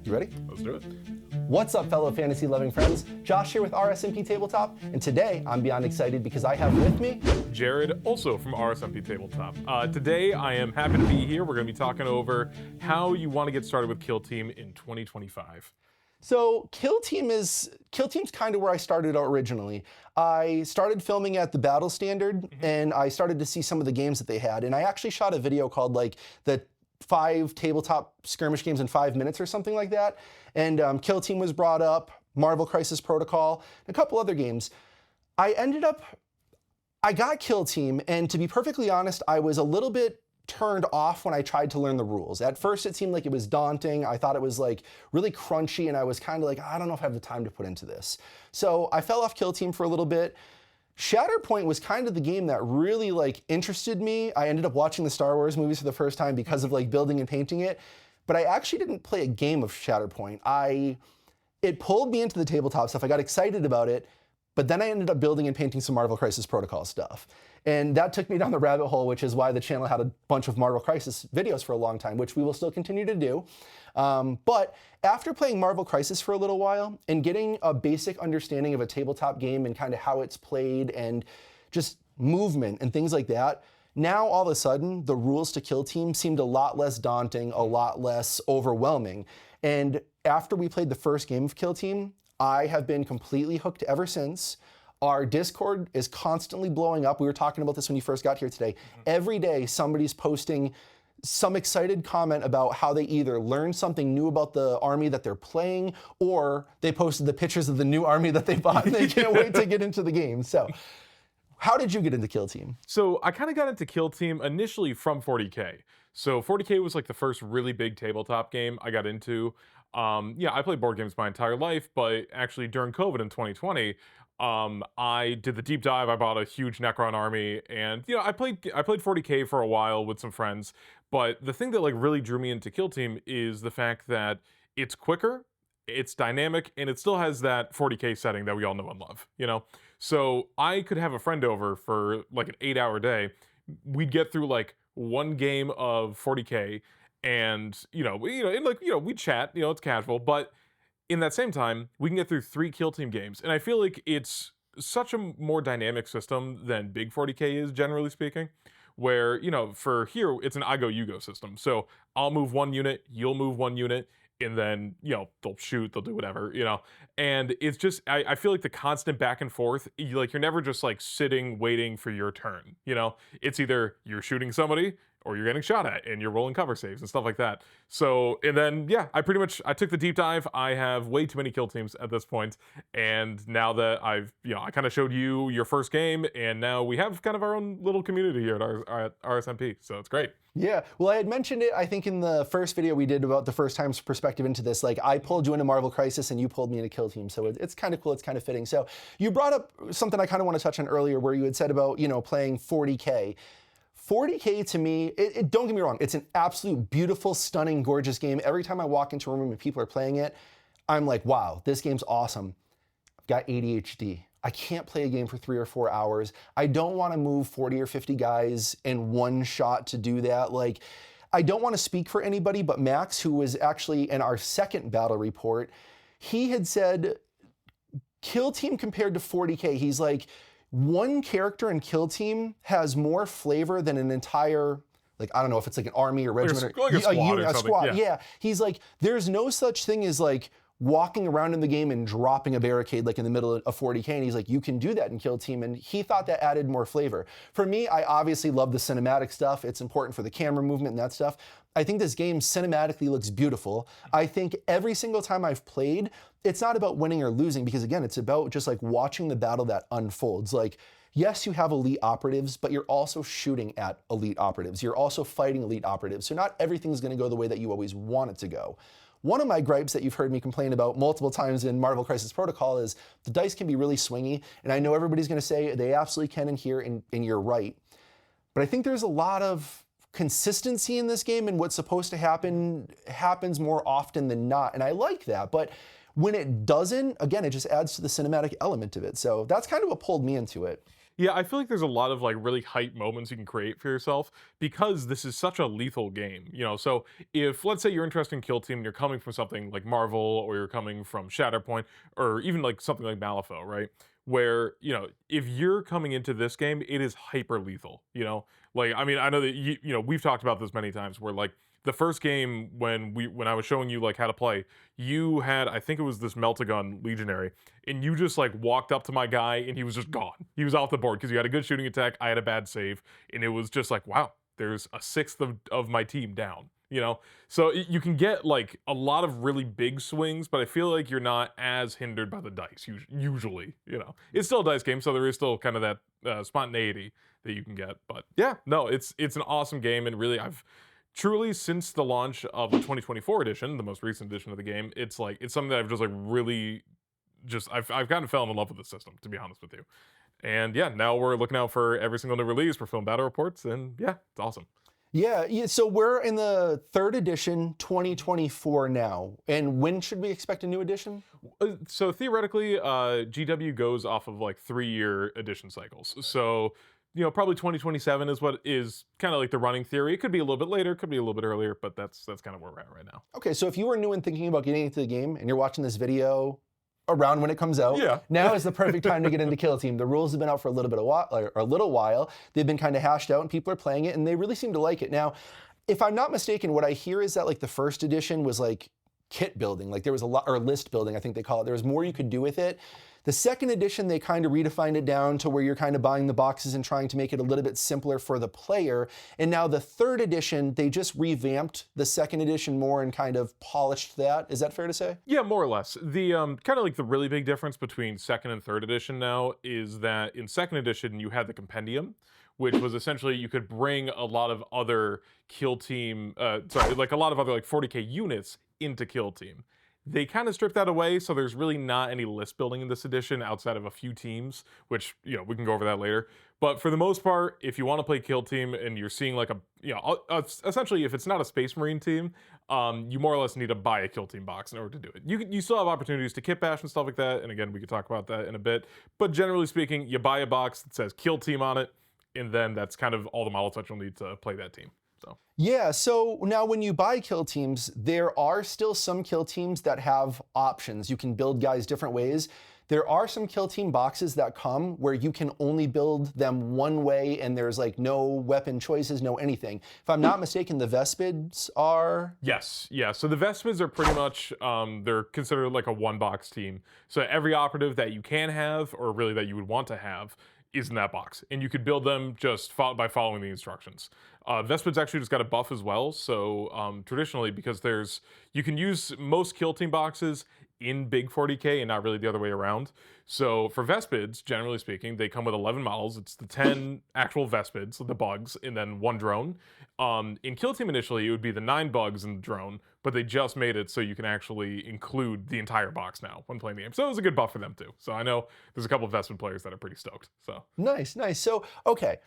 You ready? Let's do it. What's up, fellow fantasy-loving friends? Josh here with RSMP Tabletop, and today I'm beyond excited because I have with me Jared, also from RSMP Tabletop. Today I am happy to be here. We're going to be talking over how you want to get started with Kill Team in 2025. So Kill Team's kind of where I started out originally. I started filming at the Battle Standard, and I started to see some of the games that they had, and I actually shot a video called like the 5 tabletop skirmish games in 5 minutes or something like that. And Kill Team was brought up, Marvel Crisis Protocol, and a couple other games. I got Kill Team, and to be perfectly honest, I was a little bit turned off when I tried to learn the rules. At first it seemed like it was daunting. I thought it was like really crunchy, and I was kind of like, I don't know if I have the time to put into this. So I fell off Kill Team for a little bit. Shatterpoint was kind of the game that really like interested me. I ended up watching the Star Wars movies for the first time because of like building and painting it, but I actually didn't play a game of Shatterpoint. It pulled me into the tabletop stuff. I got excited about it, but then I ended up building and painting some Marvel Crisis Protocol stuff. And that took me down the rabbit hole, which is why the channel had a bunch of Marvel Crisis videos for a long time, which we will still continue to do. But after playing Marvel Crisis for a little while and getting a basic understanding of a tabletop game and kind of how it's played and just movement and things like that, now all of a sudden the rules to Kill Team seemed a lot less daunting, a lot less overwhelming. And after we played the first game of Kill Team, I have been completely hooked ever since. Our Discord is constantly blowing up. We were talking about this when you first got here today. Every day somebody's posting some excited comment about how they either learned something new about the army that they're playing, or they posted the pictures of the new army that they bought and they can't wait to get into the game. So how did you get into Kill Team? So I kind of got into Kill Team initially from 40K. So 40K was like the first really big tabletop game I got into. Yeah, I played board games my entire life, but actually during COVID in 2020, I did the deep dive. I bought a huge Necron army, and I played 40K for a while with some friends. But the thing that like really drew me into Kill Team is the fact that it's quicker, it's dynamic, and it still has that 40K setting that we all know and love. So I could have a friend over for like an 8-hour day. We'd get through like one game of 40K, and we'd chat. It's casual, but in that same time, we can get through 3 Kill Team games. And I feel like it's such a more dynamic system than big 40K is, generally speaking, where, for here, it's an I go, you go system. So I'll move one unit, you'll move one unit, and then, they'll shoot, they'll do whatever, And it's just, I feel like the constant back and forth, you're never just like sitting, waiting for your turn, It's either you're shooting somebody, or you're getting shot at, and you're rolling cover saves and stuff like that. So, and then, yeah, I took the deep dive. I have way too many Kill Teams at this point, and now that I kind of showed you your first game, and now we have kind of our own little community here at RSMP, so it's great. Yeah, well, I had mentioned it, I think, in the first video we did about the first time's perspective into this. Like, I pulled you into Marvel Crisis, and you pulled me into Kill Team, so it's kind of cool, it's kind of fitting. So, you brought up something I kind of want to touch on earlier, where you had said about, playing 40K. 40K to me, don't get me wrong, it's an absolute beautiful, stunning, gorgeous game. Every time I walk into a room and people are playing it, I'm like, wow, this game's awesome. I've got ADHD. I can't play a game for 3 or 4 hours. I don't want to move 40 or 50 guys in one shot to do that. Like, I don't want to speak for anybody, but Max, who was actually in our second battle report, he had said, Kill Team compared to 40K, he's like, one character in Kill Team has more flavor than an entire, like, I don't know if it's like an army or regiment like a squad or squad. Yeah. He's like, there's no such thing as like walking around in the game and dropping a barricade like in the middle of 40K, and he's like, you can do that in Kill Team, and he thought that added more flavor. For me, I obviously love the cinematic stuff. It's important for the camera movement and that stuff. I think this game cinematically looks beautiful. I think every single time I've played, it's not about winning or losing, because again, it's about just like watching the battle that unfolds. Like, yes, you have elite operatives, but you're also shooting at elite operatives. You're also fighting elite operatives. So not everything's gonna go the way that you always want it to go. One of my gripes that you've heard me complain about multiple times in Marvel Crisis Protocol is the dice can be really swingy, and I know everybody's gonna say they absolutely can in here, and you're right. But I think there's a lot of consistency in this game, and what's supposed to happen happens more often than not, and I like that. But when it doesn't, again, it just adds to the cinematic element of it. So that's kind of what pulled me into it. Yeah, I feel like there's a lot of like really hype moments you can create for yourself because this is such a lethal game, you know. So if let's say you're interested in Kill Team and you're coming from something like Marvel or you're coming from Shatterpoint or even like something like Malifaux, right? Where, you know, if you're coming into this game, it is hyper lethal, you know? Like I mean, I know that you know, we've talked about this many times where like the first game when I was showing you like how to play, you had I think it was this Meltagun Legionary and you just like walked up to my guy and he was just gone. He was off the board because you had a good shooting attack, I had a bad save, and it was just like, wow, there's a sixth of my team down, you know? So you can get like a lot of really big swings, but I feel like you're not as hindered by the dice usually, you know? It's still a dice game, so there is still kind of that spontaneity that you can get. But yeah, no, it's an awesome game, and really I've truly since the launch of the 2024 edition, the most recent edition of the game, it's something that I've just like really just I've kind of fallen in love with the system, to be honest with you. And yeah, now we're looking out for every single new release for film battle reports, and yeah, it's awesome. Yeah, yeah, so we're in the 3rd edition, 2024 now. And when should we expect a new edition? So theoretically, GW goes off of like 3-year edition cycles. So you know, probably 2027 is what is kind of like the running theory. It could be a little bit later, could be a little bit earlier, but that's kind of where we're at right now. Okay, so if you were new and thinking about getting into the game and you're watching this video around when it comes out, Yeah. now is the perfect time to get into Kill Team. The rules have been out for a little while. They've been kind of hashed out and people are playing it and they really seem to like it. Now, if I'm not mistaken, what I hear is that like the 1st edition was like kit building, like there was a lot, or list building, I think they call it. There was more you could do with it. The 2nd edition, they kind of redefined it down to where you're kind of buying the boxes and trying to make it a little bit simpler for the player. And now the 3rd edition, they just revamped the 2nd edition more and kind of polished that. Is that fair to say? Yeah, more or less. The kind of like the really big difference between 2nd and 3rd edition now is that in 2nd edition you had the compendium, which was essentially you could bring a lot of other kill team, like a lot of other like 40k units into kill team. They kind of stripped that away, so there's really not any list building in this edition outside of a few teams, which, you know, we can go over that later. But for the most part, if you want to play Kill Team and you're seeing like a, you know, essentially if it's not a Space Marine team, you more or less need to buy a Kill Team box in order to do it. You still have opportunities to kitbash and stuff like that, and again, we could talk about that in a bit. But generally speaking, you buy a box that says Kill Team on it, and then that's kind of all the model sets you'll need to play that team. So. Yeah, so now when you buy kill teams, there are still some kill teams that have options. You can build guys different ways. There are some kill team boxes that come where you can only build them one way and there's like no weapon choices, no anything. If I'm not mistaken, the Vespids are? Yes, yeah. So the Vespids are pretty much, they're considered like a one-box team. So every operative that you can have, or really that you would want to have, is in that box. And you could build them just by following the instructions. Vespids actually just got a buff as well. So traditionally, because you can use most kill team boxes in big 40k and not really the other way around. So for Vespids, generally speaking, they come with 11 models. It's the 10 actual Vespids, the bugs, and then 1 drone. In Kill Team initially, it would be the 9 bugs and the drone, but they just made it so you can actually include the entire box now when playing the game. So it was a good buff for them too. So I know there's a couple of Vespid players that are pretty stoked. So Nice, nice. So, okay.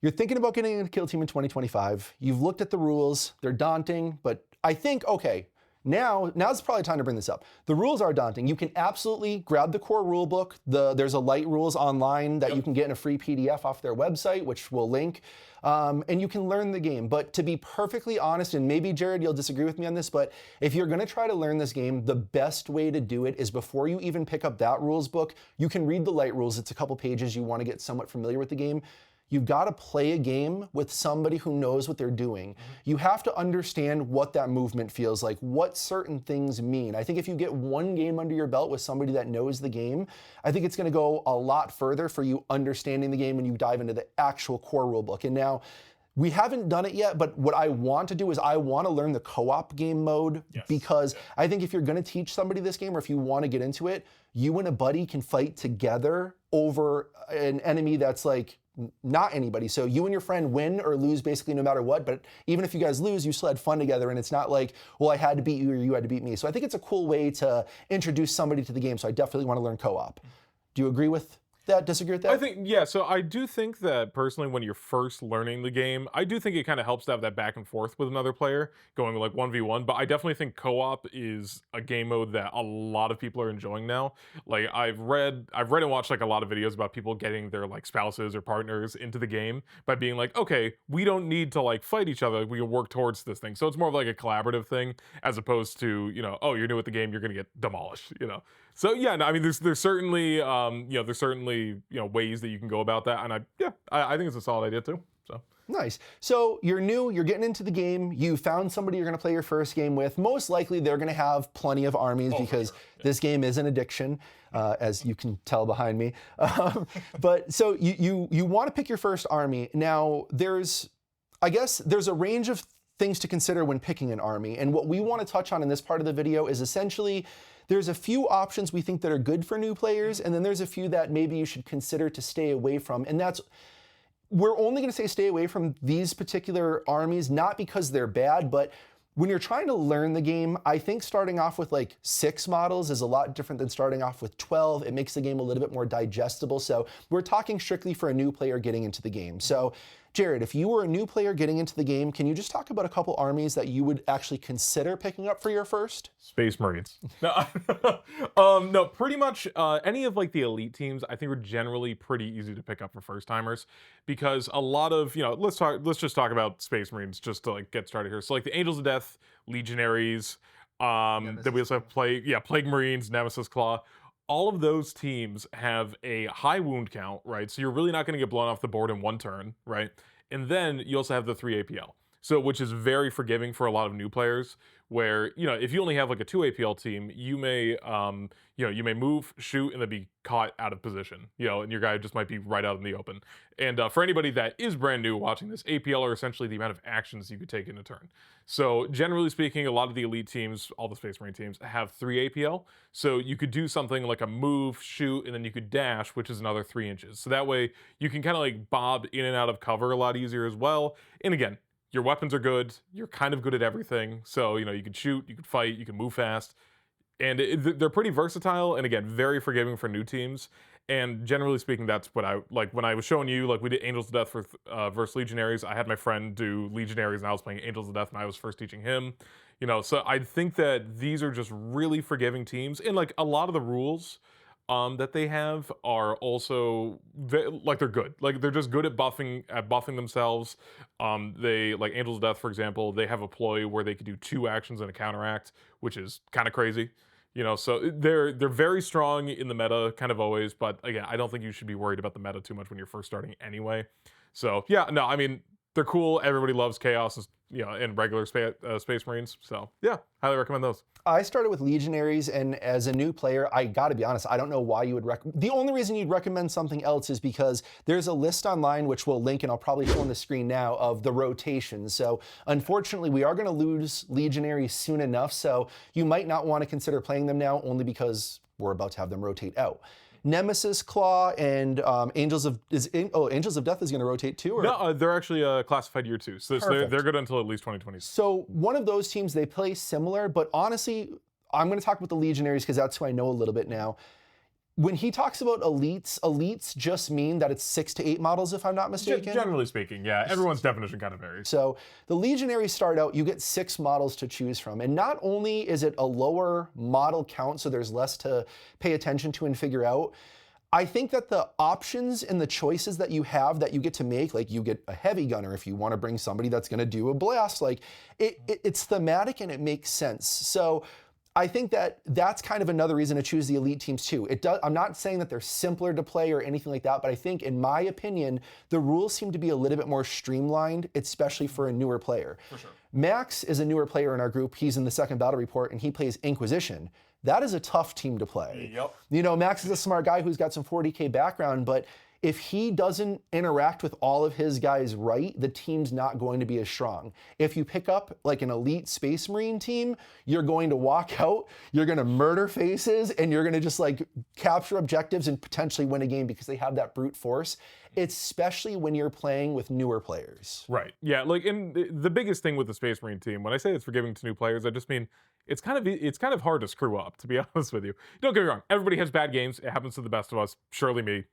You're thinking about getting into Kill Team in 2025. You've looked at the rules. They're daunting, but I think, okay, now's probably time to bring this up. The rules are daunting. You can absolutely grab the core rule book. There's a light rules online that you can get in a free PDF off their website, which we'll link, and you can learn the game. But to be perfectly honest, and maybe Jared, you'll disagree with me on this, but if you're gonna try to learn this game, the best way to do it is before you even pick up that rules book, you can read the light rules. It's a couple pages. You wanna get somewhat familiar with the game. You've got to play a game with somebody who knows what they're doing. You have to understand what that movement feels like, what certain things mean. I think if you get one game under your belt with somebody that knows the game, I think it's going to go a lot further for you understanding the game when you dive into the actual core rulebook. And now, we haven't done it yet, but what I want to do is I want to learn the co-op game mode because I think if you're going to teach somebody this game or if you want to get into it, you and a buddy can fight together over an enemy that's like not anybody. So you and your friend win or lose basically no matter what, but even if you guys lose, you still had fun together and it's not like, well, I had to beat you or you had to beat me. So I think it's a cool way to introduce somebody to the game. So I definitely want to learn co-op. Do you agree with that disagree with that? I think, yeah, so I do think that personally, when you're first learning the game, I do think it kind of helps to have that back and forth with another player, going like 1v1. But I definitely think co-op is a game mode that a lot of people are enjoying now. Like I've read and watched like a lot of videos about people getting their like spouses or partners into the game by being like, okay, we don't need to like fight each other, we can work towards this thing. So it's more of like a collaborative thing as opposed to, you know, oh, you're new at the game, you're gonna get demolished, you know. So yeah, no, I mean, there's certainly there's certainly ways that you can go about that, and I think it's a solid idea too. So Nice. So you're new, you're getting into the game, you found somebody you're going to play your first game with. Most likely they're going to have plenty of armies because this game is an addiction, as you can tell behind me. But so you want to pick your first army. Now I guess there's a range of things to consider when picking an army. And what we want to touch on in this part of the video is essentially there's a few options we think that are good for new players, and then there's a few that maybe you should consider to stay away from. And we're only going to say stay away from these particular armies, not because they're bad, but when you're trying to learn the game, I think starting off with like 6 models is a lot different than starting off with 12. It makes the game a little bit more digestible. So we're talking strictly for a new player getting into the game. So Jared, if you were a new player getting into the game, can you just talk about a couple armies that you would actually consider picking up for your first? Space Marines. No, no, pretty much any of like the elite teams, I think are generally pretty easy to pick up for first timers because a lot of, let's just talk about Space Marines just to like get started here. So like the Angels of Death, Legionaries, then we also have Plague Marines, Nemesis Claw. All of those teams have a high wound count, right? So you're really not going to get blown off the board in one turn, right? And then you also have the 3 APL. So, which is very forgiving for a lot of new players, where, if you only have like a 2 APL team, you may, you may move, shoot, and then be caught out of position, and your guy just might be right out in the open. And for anybody that is brand new watching this, APL are essentially the amount of actions you could take in a turn. So generally speaking, a lot of the elite teams, all the Space Marine teams, have 3 APL. So you could do something like a move, shoot, and then you could dash, which is another 3 inches. So that way you can kind of like bob in and out of cover a lot easier as well. And again, your weapons are good, you're kind of good at everything, so you can shoot, you can fight, you can move fast, and they're pretty versatile, and again, very forgiving for new teams. And generally speaking, that's what I like. When I was showing you, like we did Angels of Death for versus Legionaries, I had my friend do Legionaries, and I was playing Angels of Death, and I was first teaching him. So I think that these are just really forgiving teams, and like a lot of the rules that they have are also like they're good. Like they're just good at buffing themselves. They like Angels of Death, for example, they have a ploy where they could do 2 actions and a counteract, which is kind of crazy. So they're very strong in the meta, kind of always. But again, I don't think you should be worried about the meta too much when you're first starting anyway. So yeah, no, I mean they're cool. Everybody loves Chaos, and regular Space Marines. So yeah, highly recommend those. I started with Legionaries, and as a new player, I gotta be honest, I don't know why you would the only reason you'd recommend something else is because there's a list online, which we'll link, and I'll probably show on the screen now, of the rotations. So unfortunately, we are gonna lose Legionaries soon enough, so you might not want to consider playing them now, only because we're about to have them rotate out. Nemesis Claw and Angels of Death is going to rotate too? Or? No, they're actually classified year 2, so they're good until at least 2020. So one of those teams, they play similar, but honestly, I'm going to talk about the Legionaries because that's who I know a little bit now. When he talks about elites just mean that it's 6 to 8 models, if I'm not mistaken? Generally speaking, yeah. Everyone's definition kind of varies. So the Legionaries start out, you get 6 models to choose from. And not only is it a lower model count, so there's less to pay attention to and figure out, I think that the options and the choices that you have that you get to make, like you get a heavy gunner if you want to bring somebody that's going to do a blast, like it's thematic and it makes sense. So I think that that's kind of another reason to choose the elite teams too. I'm not saying that they're simpler to play or anything like that, but I think, in my opinion, the rules seem to be a little bit more streamlined, especially for a newer player. For sure. Max is a newer player in our group. He's in the second battle report, and he plays Inquisition. That is a tough team to play. Yep. Max is a smart guy who's got some 40K background, but if he doesn't interact with all of his guys right, the team's not going to be as strong. If you pick up like an elite Space Marine team, you're going to walk out, you're going to murder faces, and you're going to just like capture objectives and potentially win a game because they have that brute force, especially when you're playing with newer players. Right. Yeah, like, and the biggest thing with the Space Marine team, when I say it's forgiving to new players, I just mean it's kind of hard to screw up, to be honest with you. Don't get me wrong, everybody has bad games. It happens to the best of us, surely me,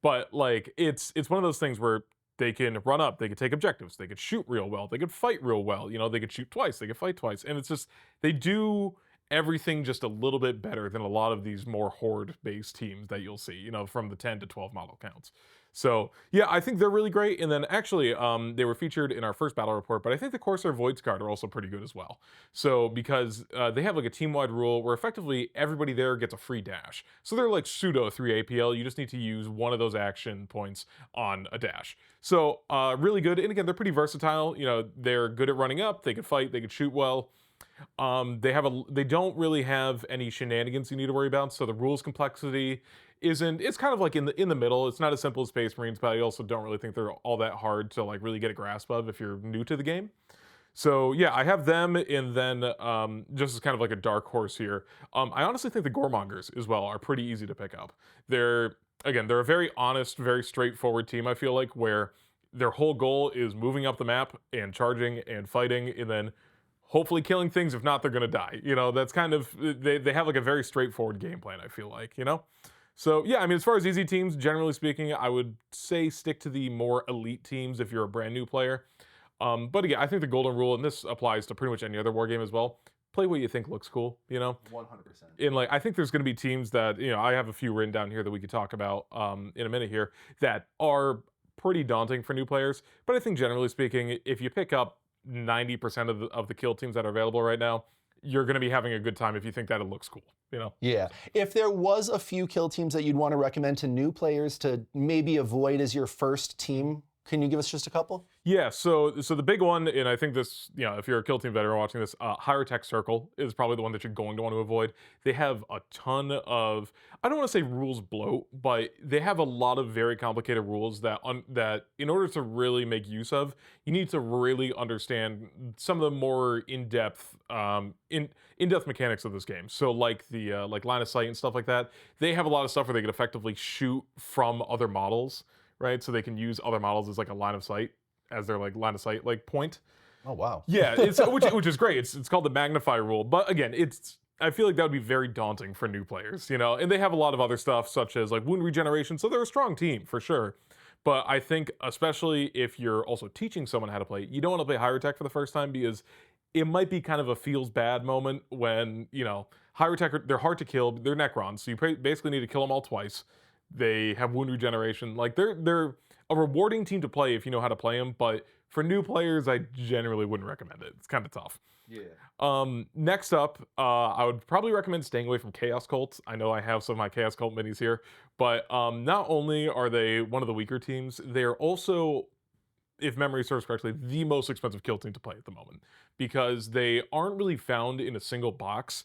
But like it's one of those things where they can run up, they can take objectives, they could shoot real well, they could fight real well, they could shoot twice, they could fight twice. And it's just they do everything just a little bit better than a lot of these more horde-based teams that you'll see, from the 10 to 12 model counts. So yeah, I think they're really great. And then actually, they were featured in our first battle report, but I think the Corsair Voids card are also pretty good as well. So because they have like a team-wide rule where effectively everybody there gets a free dash. So they're like pseudo 3 APL. You just need to use one of those action points on a dash. So really good. And again, they're pretty versatile. They're good at running up. They can fight. They can shoot well. They don't really have any shenanigans you need to worry about. So the rules complexity it's kind of like in the middle. It's not as simple as Space Marines, but I also don't really think they're all that hard to like really get a grasp of if you're new to the game. So yeah, I have them, and then just as kind of like a dark horse here, I honestly think the Goremongers as well are pretty easy to pick up. They're a very honest, very straightforward team, I feel like, where their whole goal is moving up the map and charging and fighting, and then hopefully killing things. If not, they're gonna die. That's kind of they have like a very straightforward game plan, I feel like. So yeah, I mean, as far as easy teams, generally speaking, I would say stick to the more elite teams if you're a brand new player. But again, I think the golden rule, and this applies to pretty much any other war game as well, play what you think looks cool, 100%. And like, I think there's going to be teams that, I have a few written down here that we could talk about in a minute here that are pretty daunting for new players. But I think generally speaking, if you pick up 90% of the kill teams that are available right now, you're going to be having a good time if you think that it looks cool, Yeah. If there was a few kill teams that you'd want to recommend to new players to maybe avoid as your first team, can you give us just a couple? Yeah, so the big one, and I think this, if you're a kill team veteran watching this, Higher Tech Circle is probably the one that you're going to want to avoid. They have a ton of, I don't want to say rules bloat, but they have a lot of very complicated rules that in order to really make use of, you need to really understand some of the more in-depth in-depth mechanics of this game. So like the like line of sight and stuff like that, they have a lot of stuff where they can effectively shoot from other models, right? So they can use other models as like a line of sight, as their like line of sight like point. Oh wow. Yeah, it's which is great. It's called the magnify rule. But again, I feel like that would be very daunting for new players, And they have a lot of other stuff such as like wound regeneration. So they're a strong team for sure. But I think especially if you're also teaching someone how to play, you don't want to play higher tech for the first time because it might be kind of a feels bad moment when, higher tech, they're hard to kill, they're Necrons. So you basically need to kill them all twice. They have wound regeneration. Like they're a rewarding team to play if you know how to play them, but for new players, I generally wouldn't recommend it. It's kind of tough. Yeah. Next up, I would probably recommend staying away from Chaos Cults. I know I have some of my Chaos Cult minis here, but not only are they one of the weaker teams, they're also, if memory serves correctly, the most expensive kill team to play at the moment because they aren't really found in a single box.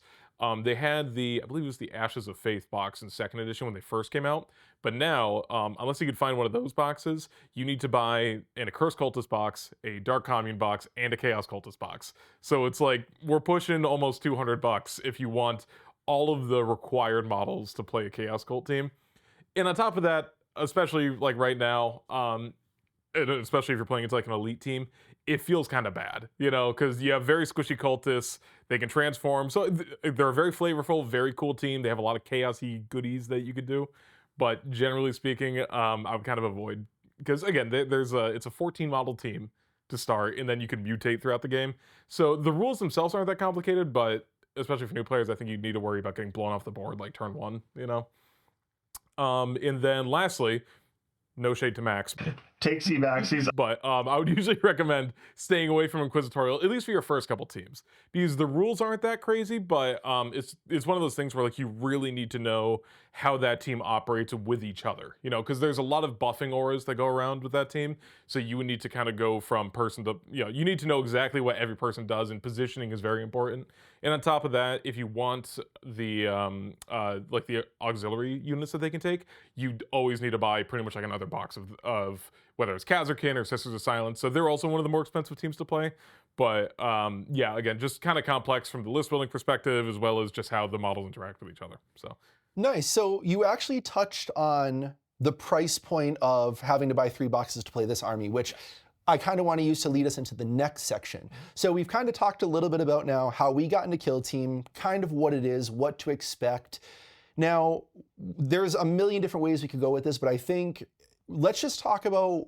They had I believe it was the Ashes of Faith box in 2nd edition when they first came out. But now, unless you could find one of those boxes, you need to buy a Curse Cultist box, a Dark Commune box, and a Chaos Cultist box. So it's like, we're pushing almost $200 if you want all of the required models to play a Chaos Cult team. And on top of that, especially like right now, and especially if you're playing into like an elite team, it feels kind of bad, because you have very squishy cultists. They can transform. So they're a very flavorful, very cool team. They have a lot of chaosy goodies that you could do. But generally speaking, I would kind of avoid, because again, it's a 14 model team to start, and then you can mutate throughout the game. So the rules themselves aren't that complicated, but especially for new players, I think you need to worry about getting blown off the board like turn 1, And then lastly, no shade to Max. Take C-Maxes. But I would usually recommend staying away from Inquisitorial, at least for your first couple teams, because the rules aren't that crazy, but it's one of those things where like you really need to know how that team operates with each other, because there's a lot of buffing auras that go around with that team. So you would need to kind of go from person to, you need to know exactly what every person does, and positioning is very important. And on top of that, if you want the like the auxiliary units that they can take, you always need to buy pretty much like another box of whether it's Kazarkin or Sisters of Silence. So they're also one of the more expensive teams to play. But yeah, again, just kind of complex from the list building perspective, as well as just how the models interact with each other. So nice. So you actually touched on the price point of having to buy 3 boxes to play this army, which I kind of want to use to lead us into the next section. So we've kind of talked a little bit about now how we got into Kill Team, kind of what it is, what to expect. Now, there's a million different ways we could go with this, but I think let's just talk about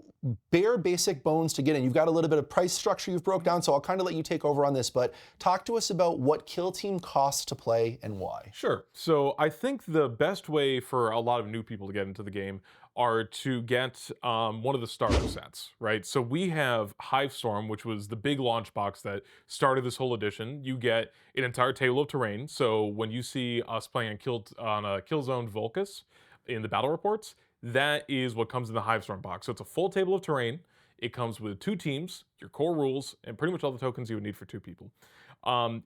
bare basic bones to get in. You've got a little bit of price structure you've broke down, so I'll kind of let you take over on this, but talk to us about what Kill Team costs to play and why. Sure. So I think the best way for a lot of new people to get into the game are to get one of the starter sets, right? So we have Hivestorm, which was the big launch box that started this whole edition. You get an entire table of terrain. So when you see us playing on a Killzone Volcus in the battle reports, that is what comes in the Hivestorm box. So it's a full table of terrain. It comes with 2 teams, your core rules, and pretty much all the tokens you would need for 2 people.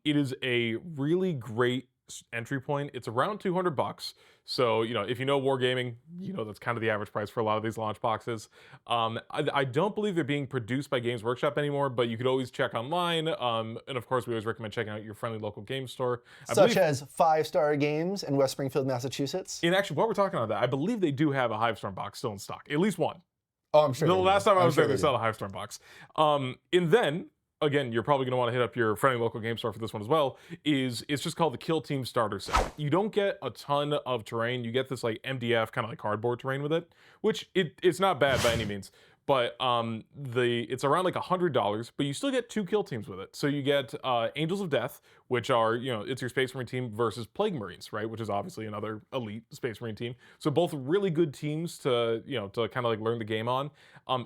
It is a really great entry point. It's around $200. So, if you know wargaming, that's kind of the average price for a lot of these launch boxes. I don't believe they're being produced by Games Workshop anymore, but you could always check online. And of course, we always recommend checking out your friendly local game store. Such as 5 Star Games in West Springfield, Massachusetts. And actually, while we're talking about that, I believe they do have a Hivestorm box still in stock, at least one. Oh, I'm sure. The last time I was there, they sell a Hivestorm box. And then, again, you're probably going to want to hit up your friendly local game store for this one as well, it's just called the Kill Team Starter Set. You don't get a ton of terrain. You get this like MDF kind of like cardboard terrain with it, which it's not bad by any means. But it's around like $100, but you still get 2 kill teams with it. So you get Angels of Death, which are, it's your Space Marine team versus Plague Marines, right? Which is obviously another elite Space Marine team. So both really good teams to, to kind of like learn the game on.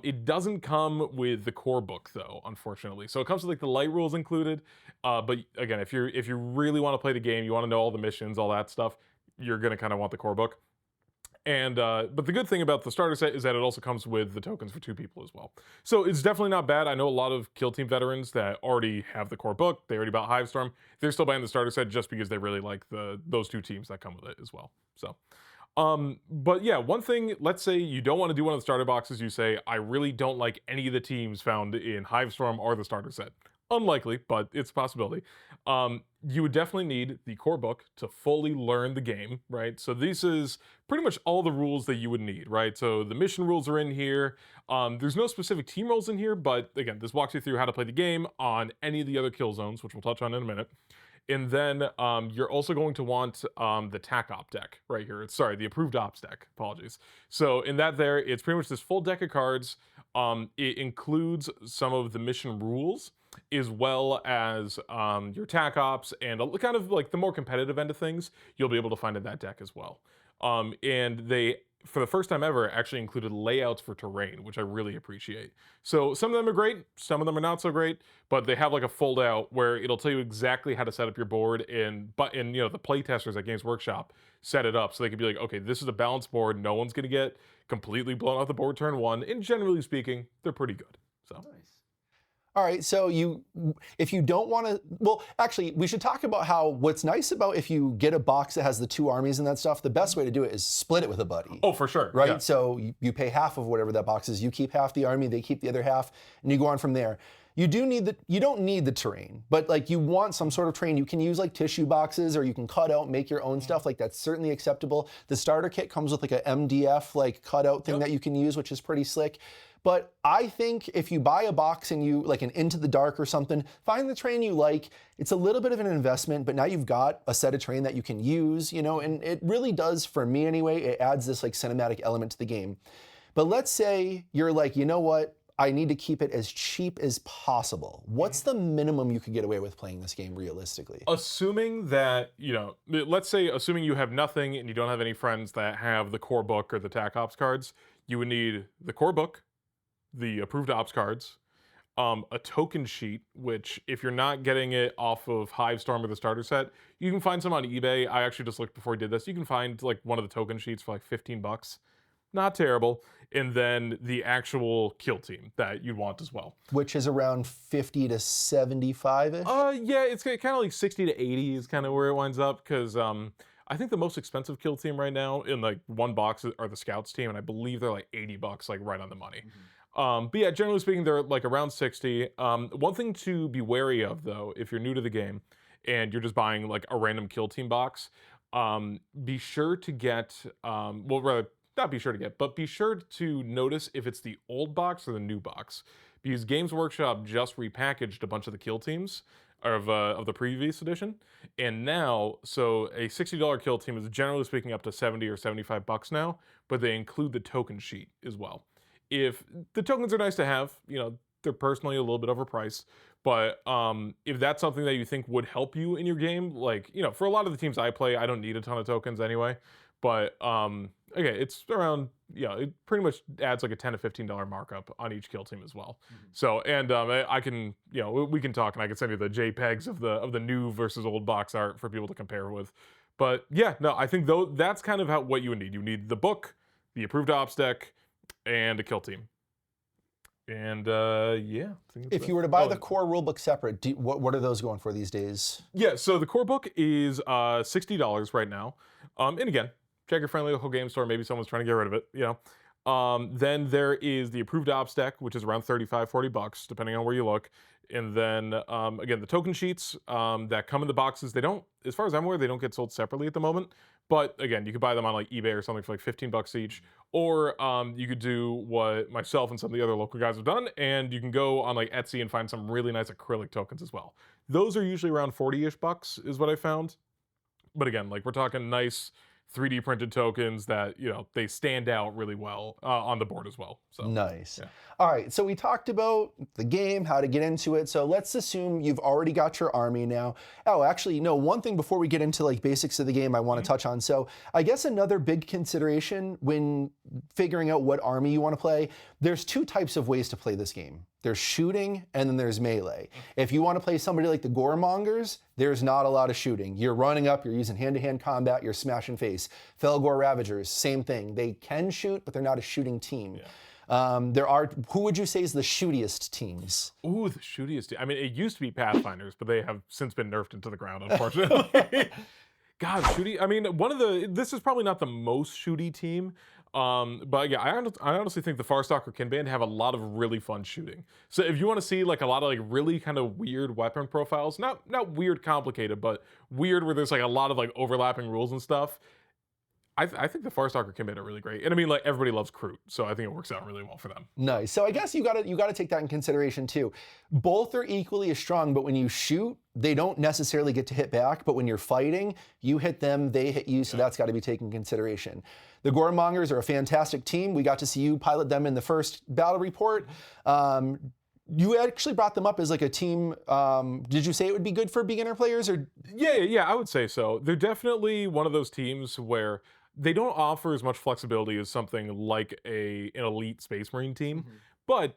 It doesn't come with the core book though, unfortunately. So it comes with like the light rules included. But again, if you really want to play the game, you want to know all the missions, all that stuff, you're going to kind of want the core book. And but the good thing about the starter set is that it also comes with the tokens for 2 people as well. So it's definitely not bad. I know a lot of Kill Team veterans that already have the core book. They already bought Hivestorm. They're still buying the starter set just because they really like those 2 teams that come with it as well. So, but yeah, one thing, let's say you don't want to do one of the starter boxes. You say, I really don't like any of the teams found in Hivestorm or the starter set. Unlikely, but it's a possibility. You would definitely need the core book to fully learn the game, right? So this is pretty much all the rules that you would need, right? So the mission rules are in here. There's no specific team rules in here, but again, this walks you through how to play the game on any of the other kill zones, which we'll touch on in a minute. And then you're also going to want the TAC op deck right here. The approved ops deck, apologies. So in that there, it's pretty much this full deck of cards. It includes some of the mission rules, as well as your TAC ops and kind of like the more competitive end of things, you'll be able to find in that deck as well. And they, for the first time ever, actually included layouts for terrain, which I really appreciate. So some of them are great, some of them are not so great, but they have like a fold out where it'll tell you exactly how to set up your board, and the playtesters at Games Workshop set it up so they can be like, okay, this is a balanced board, no one's gonna get completely blown off the board turn 1, and generally speaking, they're pretty good. So. Nice. All right, so if you don't want to, well, actually, we should talk about how what's nice about if you get a box that has the 2 armies and that stuff, the best way to do it is split it with a buddy. Oh, for sure. Right? Yeah. So you pay half of whatever that box is. You keep half the army, they keep the other half, and you go on from there. You don't need the terrain, but like you want some sort of terrain. You can use like tissue boxes, or you can cut out, make your own stuff. Like that's certainly acceptable. The starter kit comes with like a MDF like cutout thing that you can use, which is pretty slick. But I think if you buy a box and you like an Into the Dark or something, find the terrain you like. It's a little bit of an investment, but now you've got a set of terrain that you can use, and it really does, for me anyway, it adds this like cinematic element to the game. But let's say you're like, you know what? I need to keep it as cheap as possible. What's the minimum you could get away with playing this game realistically? Assuming that, let's say assuming you have nothing and you don't have any friends that have the core book or the TAC ops cards, you would need the core book, the approved ops cards, a token sheet, which if you're not getting it off of Hivestorm or the starter set, you can find some on eBay. I actually just looked before I did this. You can find like one of the token sheets for like 15 bucks. Not terrible. And then the actual kill team that you'd want as well. Which is around 50 to 75-ish? Yeah, it's kind of like 60 to 80 is kind of where it winds up, because I think the most expensive kill team right now in like one box are the Scouts team, and I believe they're like 80 bucks, like right on the money. But yeah, generally speaking, they're like around 60. One thing to be wary of though, if you're new to the game and you're just buying like a random kill team box, be sure to get, well, rather, not be sure to get, but be sure to notice if it's the old box or the new box. because Games Workshop just repackaged a bunch of the kill teams of the previous edition, and now so a $60 kill team is generally speaking up to 70 or $75 now, but they include the token sheet as well. If the tokens are nice to have, they're personally a little bit overpriced, but if that's something that you think would help you in your game, like, for a lot of the teams I play, I don't need a ton of tokens anyway. But okay, it's around, it pretty much adds like a $10 to $15 markup on each kill team as well. So, and I can, we can talk, and I can send you the JPEGs of the new versus old box art for people to compare with. But yeah, no, I think though that's kind of what you would need. You need the book, the approved ops deck, and a kill team. And yeah, if you were to buy the core rulebook separate, what are those going for these days? Yeah, so the core book is $60 right now. And again, check your friendly local game store. Maybe someone's trying to get rid of it. Then there is the approved ops deck, which is around $35-$40, depending on where you look. And then again, the token sheets that come in the boxes, they don't, as far as I'm aware, they don't get sold separately at the moment. But again, you could buy them on like eBay or something for like $15 each, or you could do what myself and some of the other local guys have done, and you can go on like Etsy and find some really nice acrylic tokens as well. Those are usually around 40-ish bucks is what I found. But again, like we're talking nice 3D printed tokens that, they stand out really well on the board as well. So nice. Yeah. All right, so we talked about the game, how to get into it. So let's assume you've already got your army now. Oh, actually, no, one thing before we get into like basics of the game I want to touch on. So I guess another big consideration when figuring out what army you want to play, there's two types of ways to play this game. There's shooting and then there's melee. If you want to play somebody like the Goremongers, there's not a lot of shooting. You're running up, you're using hand-to-hand combat, you're smashing face. Felgor Ravagers, same thing. They can shoot, but they're not a shooting team. Yeah. Who would you say is the shootiest teams? Ooh, the shootiest. I mean, it used to be Pathfinders, but they have since been nerfed into the ground, unfortunately. God, shooty. I mean, this is probably not the most shooty team. But yeah, I honestly think the Farstalker Kinband have a lot of really fun shooting. So if you want to see like a lot of like really kind of weird weapon profiles, not weird complicated, but weird where there's like a lot of like overlapping rules and stuff, I think the Farstalker Kinband are really great. And I mean, like everybody loves Kroot, so I think it works out really well for them. Nice. So I guess you gotta take that in consideration too. Both are equally as strong, but when you shoot, they don't necessarily get to hit back. But when you're fighting, you hit them, they hit you. So that's got to be taken into consideration. The Goremongers are a fantastic team. We got to see you pilot them in the first battle report. You actually brought them up as like a team. Did you say it would be good for beginner players, or? Yeah, I would say so. They're definitely one of those teams where they don't offer as much flexibility as something like an elite Space Marine team, but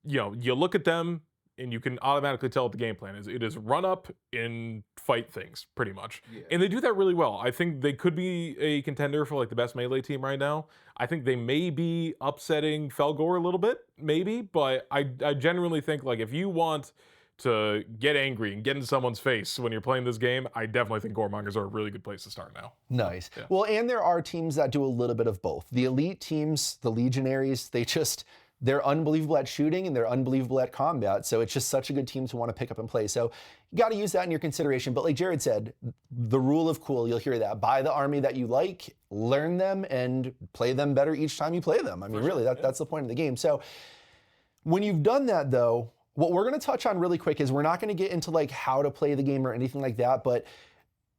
you look at them and you can automatically tell what the game plan is. It is run up and fight things, pretty much. Yeah. And they do that really well. I think they could be a contender for like the best melee team right now. I think they may be upsetting Felgor a little bit, maybe, but I genuinely think like if you want to get angry and get in someone's face when you're playing this game, I definitely think Goremongers are a really good place to start now. Nice. Yeah. Well, and there are teams that do a little bit of both. The elite teams, the Legionaries, they're unbelievable at shooting and they're unbelievable at combat. So it's just such a good team to want to pick up and play. So you got to use that in your consideration. But like Jared said, the rule of cool, you'll hear that. Buy the army that you like, learn them, and play them better each time you play them. I mean, really, that's the point of the game. So when you've done that, though, what we're going to touch on really quick is we're not going to get into like how to play the game or anything like that, but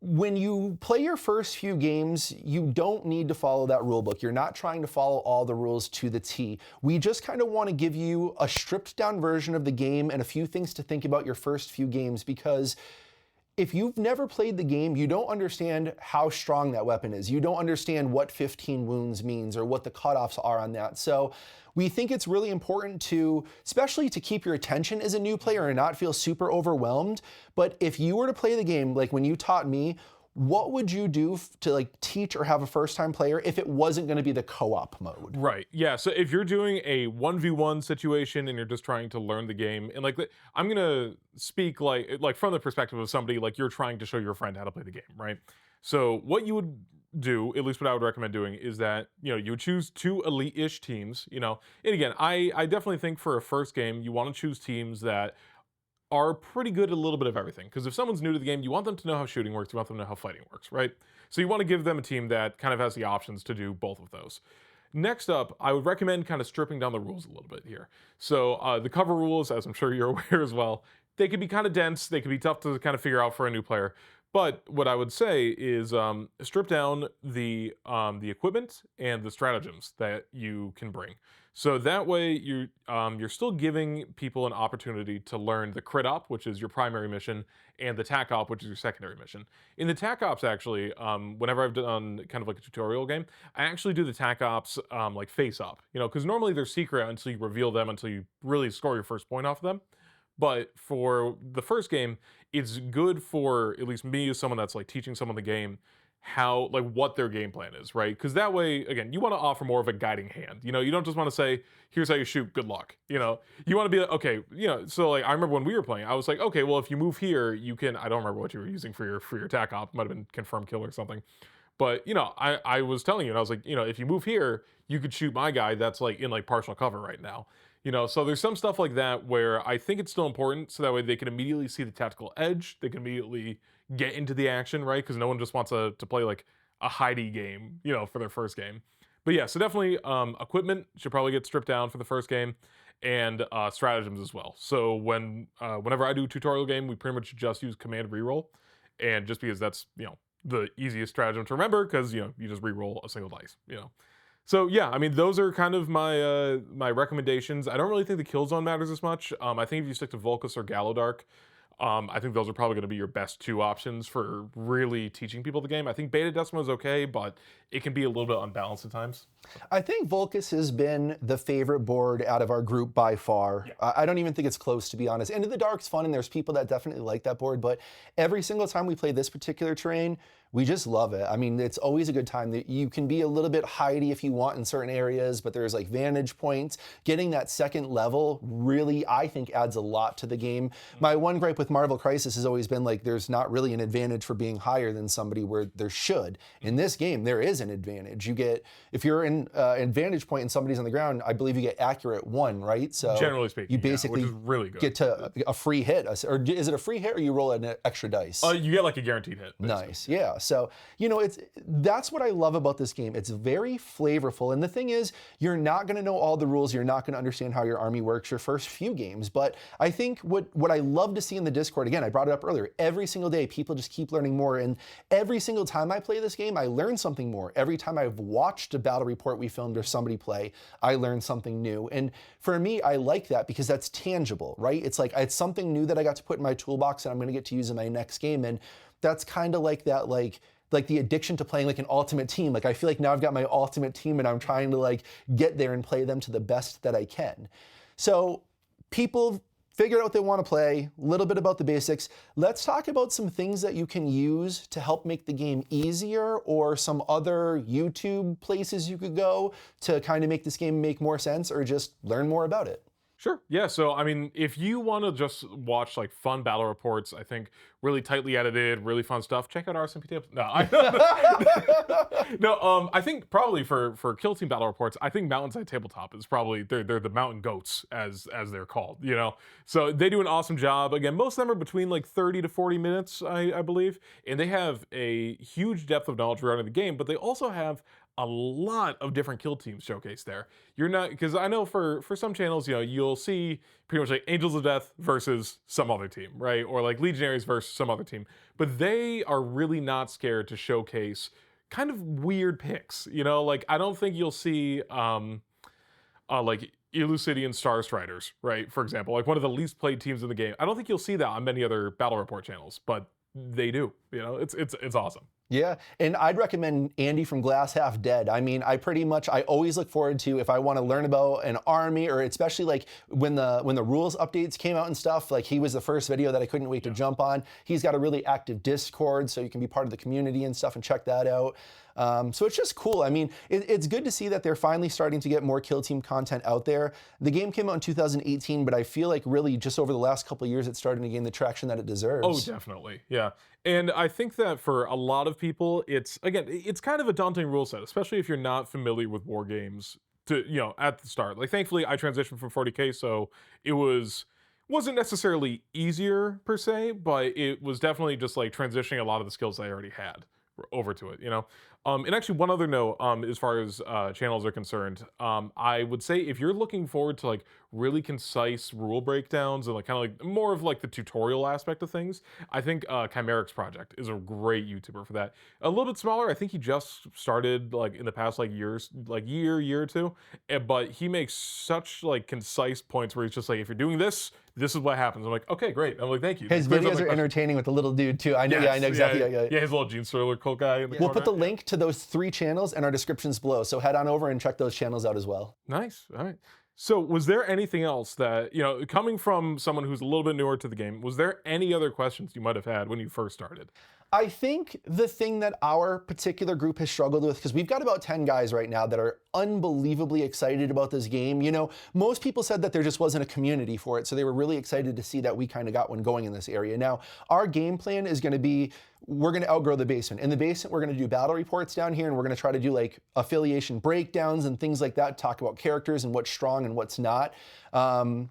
when you play your first few games, you don't need to follow that rule book. You're not trying to follow all the rules to the T. We just kind of want to give you a stripped down version of the game and a few things to think about your first few games, because if you've never played the game, you don't understand how strong that weapon is. You don't understand what 15 wounds means or what the cutoffs are on that. So we think it's really important to, especially to keep your attention as a new player and not feel super overwhelmed. But if you were to play the game, like when you taught me, what would you do to like teach or have a first-time player if it wasn't going to be the co-op mode? Right. Yeah. So if you're doing a 1v1 situation and you're just trying to learn the game, and like I'm gonna speak like from the perspective of somebody like you're trying to show your friend how to play the game, right? So what you would do, at least what I would recommend doing, is that you would choose two elite-ish teams. And again, I definitely think for a first game you want to choose teams that are pretty good at a little bit of everything. Because if someone's new to the game, you want them to know how shooting works, you want them to know how fighting works, right? So you want to give them a team that kind of has the options to do both of those. Next up, I would recommend kind of stripping down the rules a little bit here. So the cover rules, as I'm sure you're aware as well, they can be kind of dense. They can be tough to kind of figure out for a new player. But what I would say is strip down the equipment and the stratagems that you can bring. So that way you're still giving people an opportunity to learn the crit op, which is your primary mission, and the tac op, which is your secondary mission. In the tac ops, actually, whenever I've done kind of like a tutorial game, I actually do the tac ops like face up, because normally they're secret until you reveal them, until you really score your first point off of them. But for the first game, it's good for at least me as someone that's like teaching someone the game how like what their game plan is, right? Because that way, again, you want to offer more of a guiding hand. You don't just want to say, "Here's how you shoot. Good luck." You want to be like, okay, So like I remember when we were playing, I was like, okay, well if you move here, you can. I don't remember what you were using for your tac op. It might have been confirm kill or something. But I was telling you, and I was like, if you move here, you could shoot my guy that's like in like partial cover right now. So there's some stuff like that where I think it's still important, so that way they can immediately see the tactical edge. They can immediately get into the action, right? Because no one just wants to play like a hidey game, for their first game. But yeah, so definitely equipment should probably get stripped down for the first game, and stratagems as well. So whenever I do a tutorial game, we pretty much just use command reroll, and just because that's the easiest stratagem to remember, because you just reroll a single dice. So yeah, I mean those are kind of my recommendations. I don't really think the kill zone matters as much. I think if you stick to Volcus or Gallowdark, I think those are probably going to be your best two options for really teaching people the game. I think Beta Decima is okay, but it can be a little bit unbalanced at times. I think Volcus has been the favorite board out of our group by far. Yeah. I don't even think it's close, to be honest. Into the Dark's fun, and there's people that definitely like that board, but every single time we play this particular terrain, we just love it. I mean, it's always a good time. That you can be a little bit hidey if you want in certain areas, but there's like vantage points. Getting that second level really, I think, adds a lot to the game. My one gripe with Marvel Crisis has always been like there's not really an advantage for being higher than somebody where there should. In this game, there is an advantage. You get, if you're in an vantage point and somebody's on the ground, I believe you get accurate 1, right? So generally speaking, you basically which is really good. get to a free hit. Or is it a free hit or you roll an extra dice? You get like a guaranteed hit. Basically. Nice, yeah. So, that's what I love about this game. It's very flavorful. And the thing is, you're not gonna know all the rules. You're not gonna understand how your army works your first few games. But I think what I love to see in the Discord, again, I brought it up earlier, every single day, people just keep learning more. And every single time I play this game, I learn something more. Every time I've watched a battle report we filmed or somebody play, I learn something new. And for me, I like that because that's tangible, right? It's like, it's something new that I got to put in my toolbox and I'm gonna get to use in my next game. And that's kind of like that, like the addiction to playing like an ultimate team. Like I feel like now I've got my ultimate team and I'm trying to like get there and play them to the best that I can. So people figure out what they want to play, a little bit about the basics. Let's talk about some things that you can use to help make the game easier, or some other YouTube places you could go to kind of make this game make more sense, or just learn more about it. Sure. Yeah. So, I mean, if you want to just watch like fun battle reports, I think really tightly edited, really fun stuff, check out our SMP. No, I think probably for Kill Team battle reports, I think Mountainside Tabletop is probably they're the mountain goats as they're called. So they do an awesome job. Again, most of them are between like 30 to 40 minutes, I believe, and they have a huge depth of knowledge regarding the game, but they also have a lot of different kill teams showcased there. You're not, because I know for some channels, you'll see pretty much like Angels of Death versus some other team, right? Or like Legionaries versus some other team. But they are really not scared to showcase kind of weird picks. Like I don't think you'll see like Elucidian Star Striders, right? For example, like one of the least played teams in the game. I don't think you'll see that on many other battle report channels, but they do. It's awesome. Yeah, and I'd recommend Andy from Glass Half Dead. I mean, I always look forward to, if I want to learn about an army, or especially like when the rules updates came out and stuff, like he was the first video that I couldn't wait to jump on. He's got a really active Discord, so you can be part of the community and stuff and check that out. So it's just cool. I mean, it's good to see that they're finally starting to get more Kill Team content out there. The game came out in 2018, but I feel like really just over the last couple of years, it's starting to gain the traction that it deserves. Oh, definitely. Yeah. And I think that for a lot of people, it's kind of a daunting rule set, especially if you're not familiar with war games at the start. Like, thankfully, I transitioned from 40K, so it wasn't necessarily easier per se, but it was definitely just like transitioning a lot of the skills I already had. over to it, you know. And actually, one other note, as far as channels are concerned, I would say if you're looking forward to like really concise rule breakdowns and like kind of like more of like the tutorial aspect of things, I think Chimeric's Project is a great YouTuber for that. A little bit smaller, I think he just started like in the past like years, like year or two, but he makes such like concise points where he's just like, if you're doing this, this is what happens. I'm like, okay, great. I'm like, thank you. His videos are entertaining with the little dude too. I know, yeah, I know exactly. Yeah, his little Gene Sterler cult guy in the We'll corner. put the link to those 3 channels in our descriptions below, so head on over and check those channels out as well. Nice. All right. So, was there anything else that, you know, coming from someone who's a little bit newer to the game, was there any other questions you might have had when you first started? I think the thing that our particular group has struggled with, because we've got about 10 guys right now that are unbelievably excited about this game. You know, most people said that there just wasn't a community for it, so they were really excited to see that we kind of got one going in this area. Now, our game plan is going to be, we're going to outgrow the basement. In the basement, we're going to do battle reports down here, and we're going to try to do like affiliation breakdowns and things like that, talk about characters and what's strong and what's not.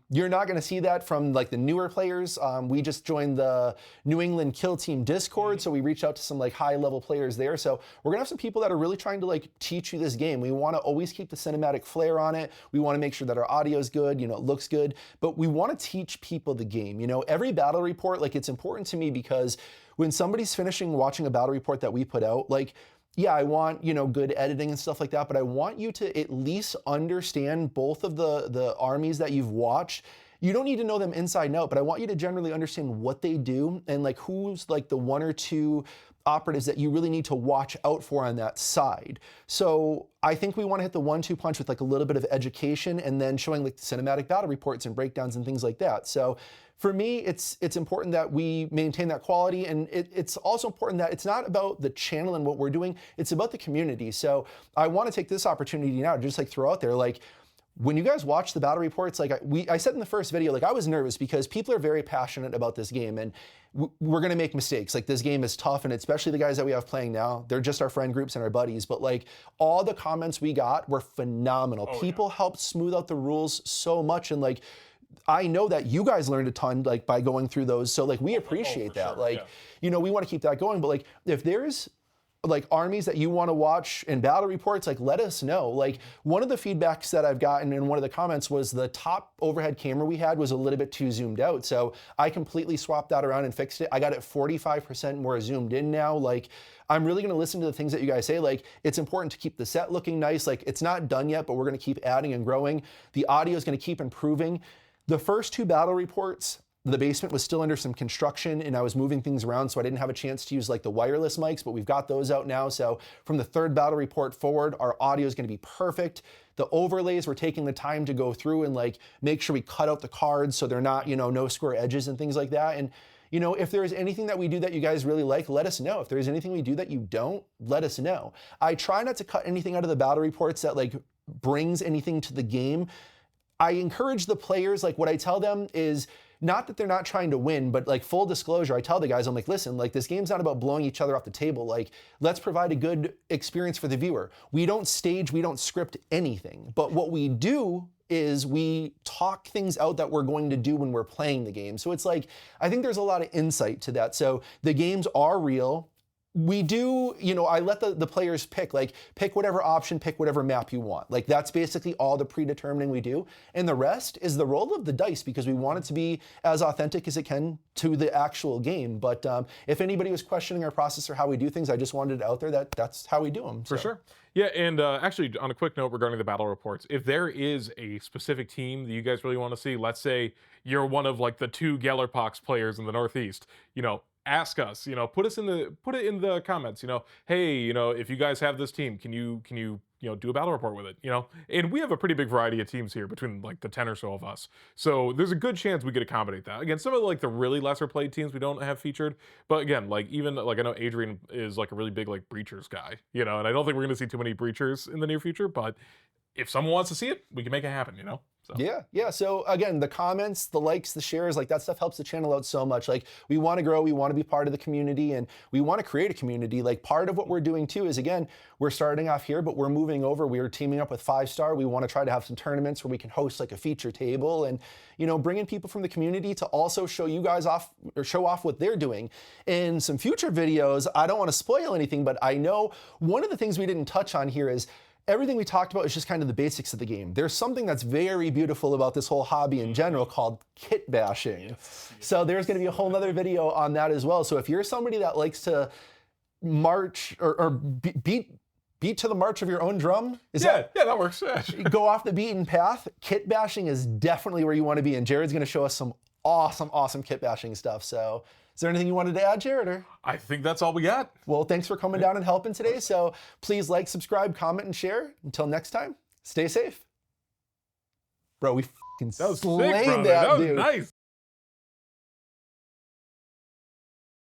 You're not going to see that from like the newer players. We just joined the New England Kill Team Discord, so we reached out to some like high level players there. So we're gonna have some people that are really trying to like teach you this game. We want to always keep the cinematic flair on it. We want to make sure that our audio is good, you know, it looks good, but we want to teach people the game. You know, every battle report, like it's important to me because when somebody's finishing watching a battle report that we put out, like, yeah, I want, you know, good editing and stuff like that, but I want you to at least understand both of the armies that you've watched. You don't need to know them inside and out, but I want you to generally understand what they do and like who's like the 1 or 2 operatives that you really need to watch out for on that side. So I think we want to hit the 1-2 punch with like a little bit of education and then showing like the cinematic battle reports and breakdowns and things like that. So for me, it's important that we maintain that quality, and it's also important that it's not about the channel and what we're doing, it's about the community. So I want to take this opportunity now to just like throw out there, like, when you guys watch the battle reports, like I said in the first video, like I was nervous because people are very passionate about this game, and we're gonna make mistakes. Like this game is tough, and especially the guys that we have playing now, they're just our friend groups and our buddies, but like all the comments we got were phenomenal. People helped smooth out the rules so much, and like, I know that you guys learned a ton like by going through those, so like we appreciate that. Sure, like, you know, we want to keep that going, but like if there's like armies that you want to watch in battle reports, like let us know. Like one of the feedbacks that I've gotten in one of the comments was the top overhead camera we had was a little bit too zoomed out. So I completely swapped that around and fixed it. I got it 45% more zoomed in now. Like I'm really going to listen to the things that you guys say. Like it's important to keep the set looking nice. Like it's not done yet, but we're going to keep adding and growing. The audio is going to keep improving. The first 2 battle reports, the basement was still under some construction and I was moving things around, so I didn't have a chance to use like the wireless mics, but we've got those out now. So from the 3rd battle report forward, our audio is going to be perfect. The overlays, we're taking the time to go through and like make sure we cut out the cards so they're not, you know, no square edges and things like that. And you know, if there's anything that we do that you guys really like, let us know. If there's anything we do that you don't, let us know. I try not to cut anything out of the battle reports that like brings anything to the game. I encourage the players, like what I tell them is not that they're not trying to win, but like full disclosure, I tell the guys, I'm like, listen, like this game's not about blowing each other off the table. Like let's provide a good experience for the viewer. We don't stage, we don't script anything, but what we do is we talk things out that we're going to do when we're playing the game. So it's like, I think there's a lot of insight to that. So the games are real. We do, you know, I let the players pick, like pick whatever option, pick whatever map you want. Like that's basically all the predetermining we do. And the rest is the roll of the dice because we want it to be as authentic as it can to the actual game. But if anybody was questioning our process or how we do things, I just wanted it out there that that's how we do them. For sure. Yeah, and actually, on a quick note regarding the battle reports, if there is a specific team that you guys really want to see, let's say you're one of like the 2 Gellerpox players in the Northeast, you know, ask us, you know, put it in the comments, you know, hey, you know, if you guys have this team, can you do a battle report with it, you know? And we have a pretty big variety of teams here between like the 10 or so of us. So there's a good chance we could accommodate that. Again, some of like the really lesser played teams we don't have featured, but again, like even like I know Adrian is like a really big like breachers guy, you know, and I don't think we're going to see too many breachers in the near future, but if someone wants to see it, we can make it happen, you know? So. Yeah. So again, the comments, the likes, the shares, like that stuff helps the channel out so much. Like we want to grow, we want to be part of the community, and we want to create a community. Like part of what we're doing too is, again, we're starting off here, but we're moving over. We are teaming up with 5-Star. We want to try to have some tournaments where we can host like a feature table and, bring in people from the community to also show you guys off or show off what they're doing. In some future videos, I don't want to spoil anything, but I know one of the things we didn't touch on here is everything we talked about is just kind of the basics of the game. There's something that's very beautiful about this whole hobby in general called kitbashing. So there's going to be a whole nother video on that as well. So if you're somebody that likes to march or beat to the march of your own drum, that works. Yeah, sure. Go off the beaten path, kitbashing is definitely where you want to be. And Jared's going to show us some awesome kitbashing stuff. So is there anything you wanted to add, Jared? Or? I think that's all we got. Well, thanks for coming down and helping today. So please like, subscribe, comment, and share. Until next time, stay safe. Bro, we fucking slayed that, was dude. nice.